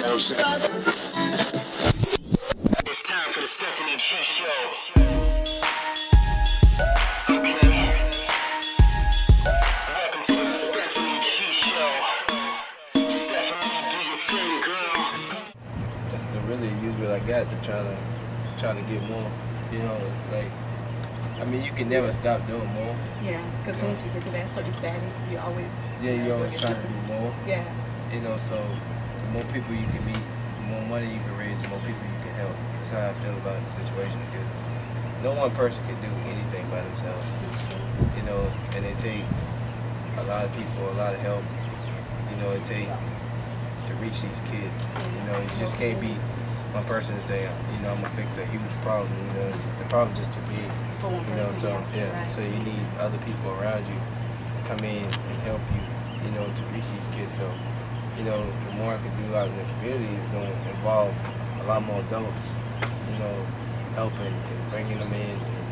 It's time for the Stephanie G Show. Okay. Welcome to the Stephanie G Show. Stephanie, do your thing, girl. That's the really use what I got to try to get more. You know, it's like, I mean, you can never stop doing more. Yeah, because as soon as you get to that certain status, you always you always trying to do more. Yeah. You know, so the more people you can meet, the more money you can raise, the more people you can help. That's how I feel about the situation, because no one person can do anything by themselves. You know, and it takes a lot of people, a lot of help. You know, it takes to reach these kids. You know, you just can't be one person and say, you know, I'm gonna fix a huge problem. You know, the problem's just too big. You know, so yeah, so you need other people around you to come in and help you. You know, to reach these kids. So, you know, the more I can do out in the community is going to involve a lot more adults. You know, helping and bringing them in, and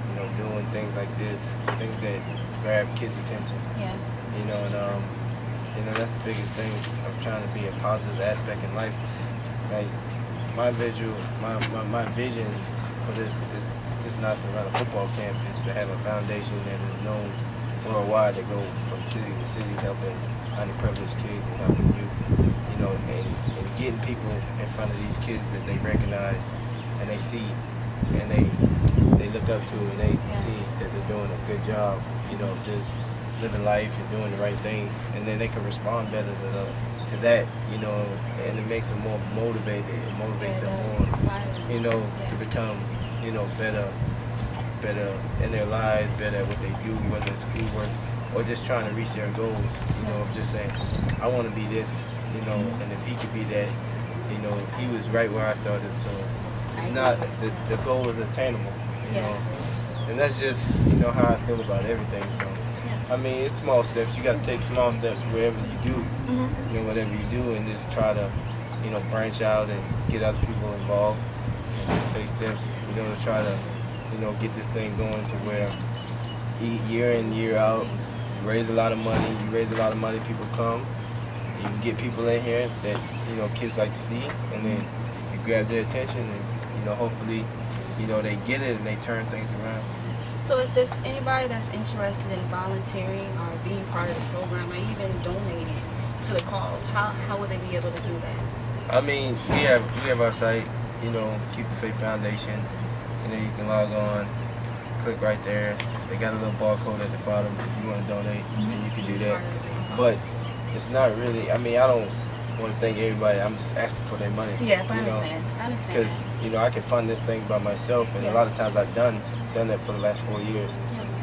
you know, doing things like this, things that grab kids' attention. Yeah. You know, and you know, that's the biggest thing of trying to be a positive aspect in life. Like my vision for this is just not to run a football camp. It's to have a foundation that is known worldwide, to go from city to city, helping underprivileged kids and helping youth. You know, and getting people in front of these kids that they recognize and they see and they look up to, and they see that they're doing a good job. You know, just living life and doing the right things, and then they can respond better to that, you know, and it makes them more motivated. It motivates them more, you know, to become, you know, better in their lives, better at what they do, whether it's schoolwork or just trying to reach their goals. You know, of just saying, I want to be this, you know, and if he could be that, you know, he was right where I started. So it's not, the goal is attainable, you know, and that's just, you know, how I feel about everything. So I mean, it's small steps. You got to take small steps wherever you do, you know, whatever you do, and just try to, you know, branch out and get other people involved, and just take steps, you know, to try to, you know, get this thing going to where year in, year out, you raise a lot of money, people come, you can get people in here that, you know, kids like to see, and then you grab their attention, and, you know, hopefully, you know, they get it and they turn things around. So if there's anybody that's interested in volunteering or being part of the program or even donating to the cause, how would they be able to do that? I mean, we have our site, you know, Keep the Faith Foundation. You know, you can log on, click right there. They got a little barcode at the bottom if you want to donate, and you can do that. But it's not really, I mean, I don't want to thank everybody. I'm just asking for their money. Yeah, but I understand. Because, you know, I can fund this thing by myself, and a lot of times I've done that for the last 4 years.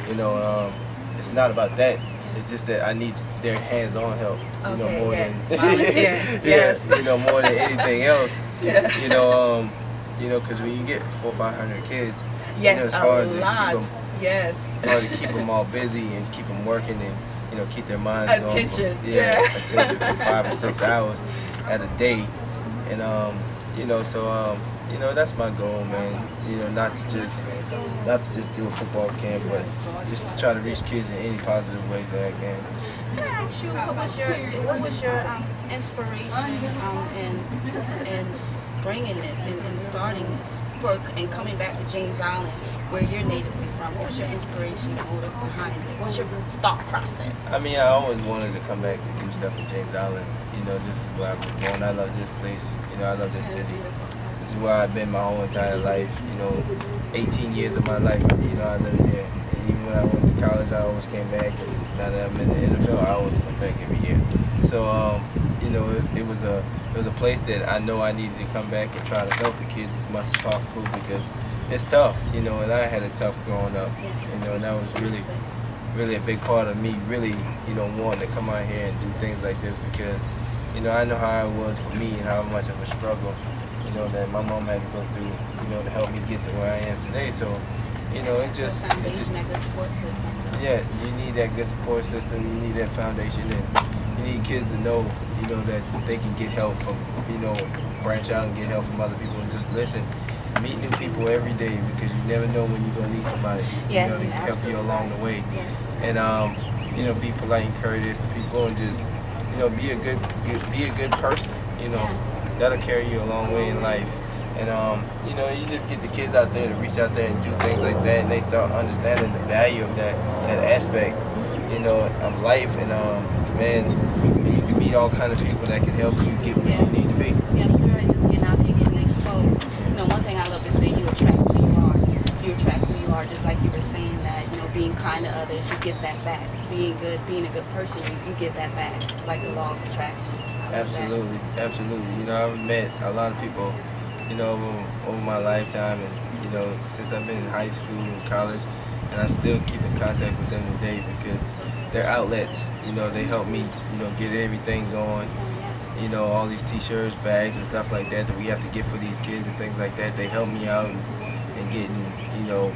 You know, it's not about that. It's just that I need their hands-on help. You know, more than yes, you know, more than anything else. You know, because when you get 400 or 500 kids, you know, it's hard to keep them. Hard to keep them all busy and keep them working and, you know, keep their minds attention. Attention for 5 or 6 hours at a day, and you know, so you know, that's my goal, man. You know, not to just do a football camp, but just to try to reach kids in any positive way that I can. Can I ask you, what was your inspiration in bringing this and starting this and coming back to James Island, where you're natively from? What was your inspiration motive behind it? What's your thought process? I mean, I always wanted to come back to do stuff in James Island. You know, this is where I was born. I love this place. You know, I love this city. This is where I've been my whole entire life. You know, 18 years of my life, you know, I lived here. And even when I went to college, I always came back. And now that I'm in the NFL, I always come back every year. So, you know, it was a place that I know I needed to come back and try to help the kids as much as possible, because it's tough, you know, and I had it tough growing up, you know, and that was really a big part of me really, you know, wanting to come out here and do things like this, because, you know, I know how it was for me and how much of a struggle, you know, that my mom had to go through, you know, to help me get to where I am today. So, you know, that good support system. Yeah, you need that good support system. You need that foundation, and you need kids to know, you know, that they can get help from, you know, branch out and get help from other people, and just listen. Meet new people every day, because you never know when you're gonna need somebody, you know, to help you along the way. And you know, be polite and courteous to people, and just, you know, be a good person, you know. that'll carry you a long way in life. And you know, you just get the kids out there to reach out there and do things like that, and they start understanding the value of that aspect, you know, of life. And man, you meet all kind of people that can help you get where you need to be. Yeah, that's right. Just getting out there, getting exposed. You know, one thing I love to say, you attract who you are. You attract who you are, just like you were saying that, you know, being kind to others, you get that back. Being good, being a good person, you get that back. It's like the law of attraction. Absolutely, absolutely. You know, I've met a lot of people, you know, over my lifetime, and you know, since I've been in high school and college, and I still keep in contact with them today because they're outlets. You know, they help me, you know, get everything going. You know, all these T-shirts, bags, and stuff like that we have to get for these kids and things like that. They help me out in getting, you know,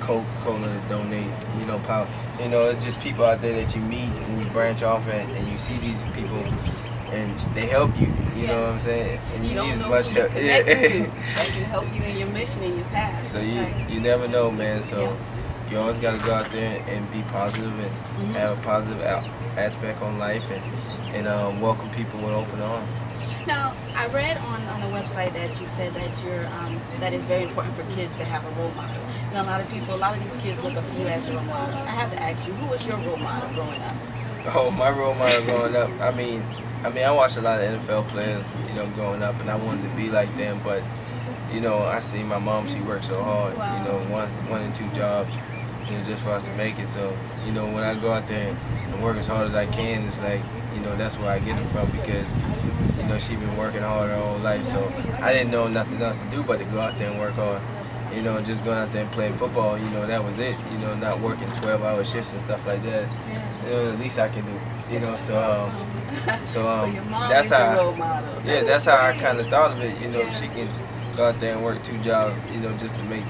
Coca-Cola to donate, you know, power. You know, it's just people out there that you meet and you branch off and you see these people and they help you. You know what I'm saying? And you need as much help. Yeah. They can help you in your mission and your path. So you never know, man. So you always got to go out there and be positive and have a positive aspect on life and welcome people with open arms. Now, I read on the website that you said that that it's very important for kids to have a role model. And a lot of these kids look up to you as your role model. I have to ask you, who was your role model growing up? Oh, my role model growing up. I mean, I watched a lot of NFL players, you know, growing up, and I wanted to be like them. But, you know, I see my mom; she worked so hard. Wow. You know, one and two jobs, you know, just for us to make it. So, you know, when I go out there and work as hard as I can, it's like, you know, that's where I get it from because, you know, she been working hard her whole life. So I didn't know nothing else to do but to go out there and work hard. You know, just going out there and playing football, you know, that was it. You know, not working 12-hour shifts and stuff like that. You know, the least I can do. You know, so your mom that's is your how. role model. Yeah, that's how I kind of thought of it. You know, if she can go out there and work 2 jobs, you know, just to pay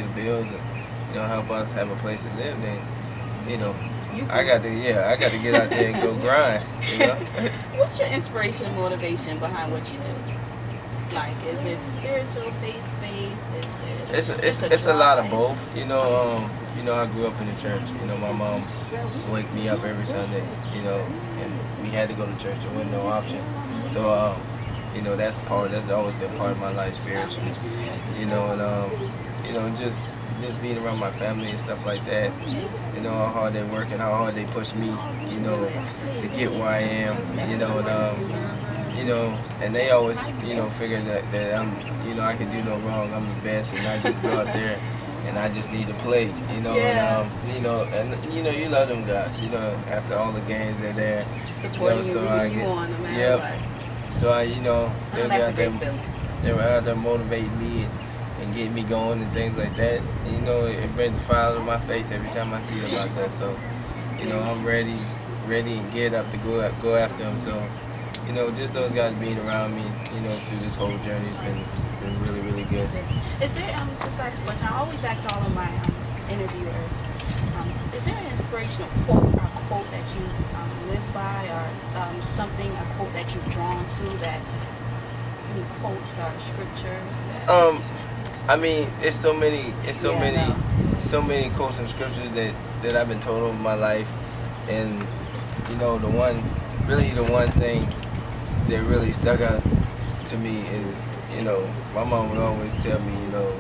the bills and, you know, help us have a place to live, then, you know, I got to get out there and go grind. You know. What's your inspiration and motivation behind what you do? Like, is it spiritual, faith-based? It's a lot of both. You know, I grew up in the church. You know, my mom wake me up every Sunday. You know, and we had to go to church. There wasn't no option. So, you know, that's always been part of my life spiritually. You know, and you know, just being around my family and stuff like that. You know, how hard they work and how hard they push me. You know, to get where I am. You know, and you know, and they always, you know, figure that I'm, you know, I can do no wrong. I'm the best, and I just go out there, and I just need to play, you know. And you know, you love them guys, you know. After all the games, they're there, supporting you know, you, rooting you on, no matter what. So you know, they were out there motivating me and getting me going and things like that. And, you know, it brings a smile to my face every time I see them out there. So, you know, I'm ready and geared up to go after them. So, you know, just those guys being around me, you know, through this whole journey has been really, really good. Is there, just last question, I always ask all of my interviewers, is there an inspirational quote that you live by, or something, a quote that you've drawn to, that any quotes or scriptures? I mean, it's so many quotes and scriptures that I've been told over my life, and you know, the one thing that really stuck out to me is, you know, my mom would always tell me, you know,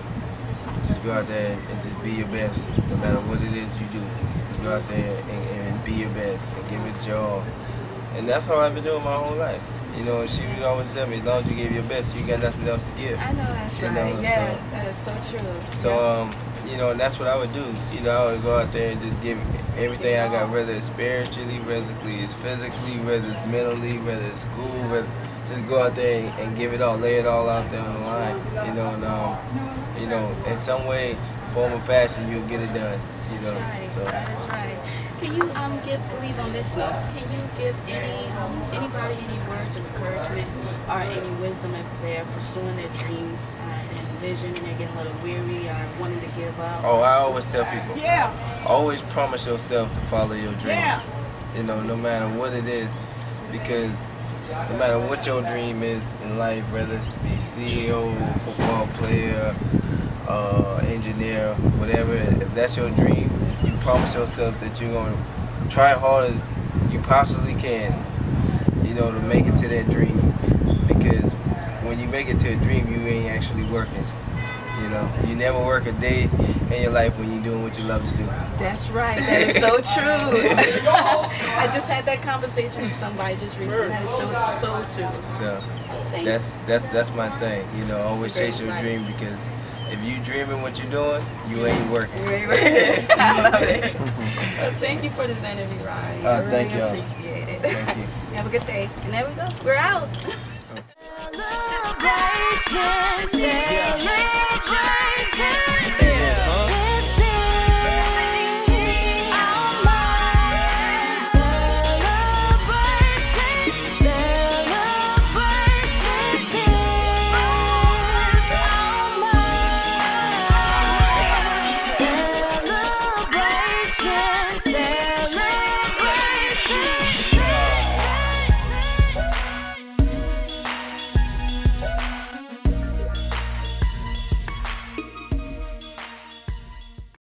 just go out there and just be your best, no matter what it is you do. Just go out there and be your best and give it your all. And that's all I've been doing my whole life. You know, she would always tell me, as long as you gave your best, you got nothing else to give. I know that's right. Know, yeah, that is so true. So, you know, and that's what I would do. You know, I would go out there and just give everything I got, whether it's spiritually, whether it's physically, whether it's mentally, whether it's school, just go out there and give it all, lay it all out there on the line. You know, and, you know, in some way, form or fashion, you'll get it done. You know, that's right. That is right. Can you leave on this note? Can you give anybody any words of encouragement or any wisdom if they're pursuing their dreams and vision and they're getting a little weary or wanting to give up? Oh, I always tell people, always promise yourself to follow your dreams. You know, no matter what it is, because no matter what your dream is in life, whether it's to be CEO, football player, engineer, whatever, if that's your dream, you promise yourself that you're going to try hard as you possibly can, you know, to make it to that dream. make it to a dream, you ain't actually working. You know, you never work a day in your life when you're doing what you love to do. That's right. That is so true. I just had that conversation with somebody just recently. That is so true. So that's my thing. You know, always chase your dream, because if you dreaming what you're doing, you ain't working. You ain't working. I love it. Well, thank you for this interview, Roddy. I really appreciate it. Thank you. Have a good day. And there we go. We're out. Celebrations.